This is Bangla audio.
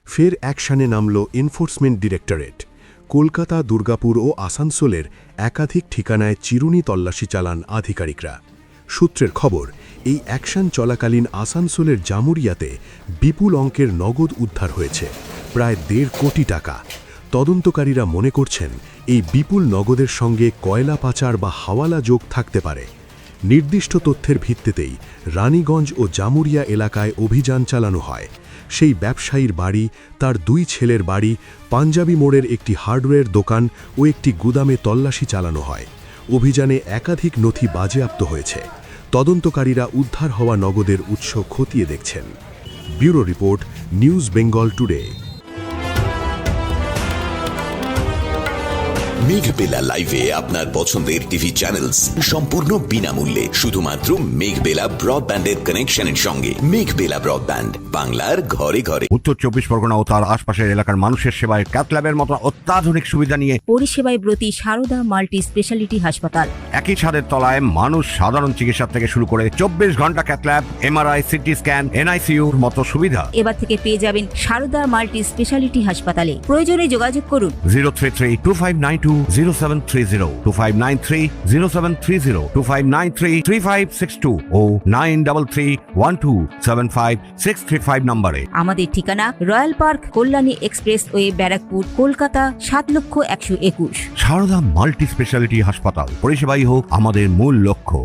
ফের অ্যাকশনে নামল এনফোর্সমেন্ট ডিরেক্টরেট। কলকাতা, দুর্গাপুর ও আসানসোলের একাধিক ঠিকানায় চিরুনি তল্লাশি চালান আধিকারিকরা। সূত্রের খবর, এই অ্যাকশন চলাকালীন আসানসোলের জামুরিয়াতে বিপুল অঙ্কের নগদ উদ্ধার হয়েছে, প্রায় 1.5 কোটি টাকা। তদন্তকারীরা মনে করছেন এই বিপুল নগদের সঙ্গে কয়লা পাচার বা হাওয়ালা যোগ থাকতে পারে। নির্দিষ্ট তথ্যের ভিত্তিতেই রানীগঞ্জ ও জামুরিয়া এলাকায় অভিযান চালানো হয়। সেই ব্যবসায়ীর বাড়ি, তার 2 ছেলের বাড়ি, পাঞ্জাবি মোড়ের একটি হার্ডওয়্যার দোকান ও একটি গুদামে তল্লাশি চালানো হয়। অভিযানে একাধিক নথি বাজেয়াপ্ত হয়েছে। তদন্তকারীরা উদ্ধার হওয়া নগদের উৎস খতিয়ে দেখছেন। Bureau report, news Bengal today. Meghbela লাইভে আপনার পছন্দের টিভি চ্যানেলস সম্পূর্ণ বিনামূল্যে, শুধুমাত্র মেঘবেলা ব্রডব্যান্ডের কানেকশনের সঙ্গে। মেঘবেলা ব্রডব্যান্ড, বাংলার ঘরে ঘরে। উত্তর 24 পরগনা ও তার আশপাশের এলাকার মানুষের সেবায় ক্যাথল্যাবের মতো অত্যাধুনিক সুবিধা নিয়ে পরিষেবায় ব্রতী সারদা মাল্টি স্পেশালিটি হাসপাতাল। একই ছাদের তলায় মানুষ সাধারণ চিকিৎসা থেকে শুরু করে 24 ঘন্টা ক্যাথল্যাব, এমআরআই, সিটি স্ক্যান, এনআইসিইউর মতো সুবিধা এবার থেকে পেয়ে যাবেন সারদা মাল্টি স্পেশালিটি হাসপাতালে। প্রয়োজনে যোগাযোগ করুন 033-2592-0730, 2593-0730, 2593-3562 ও 9331275635 নম্বরে। আমাদের ঠিকানা Royal Park, Kalyani Expressway, Barrackpore, Kolkata 7,121,000। Sarada multi speciality হাসপাতাল, পরিষেবাই হোক আমাদের মূল লক্ষ্য।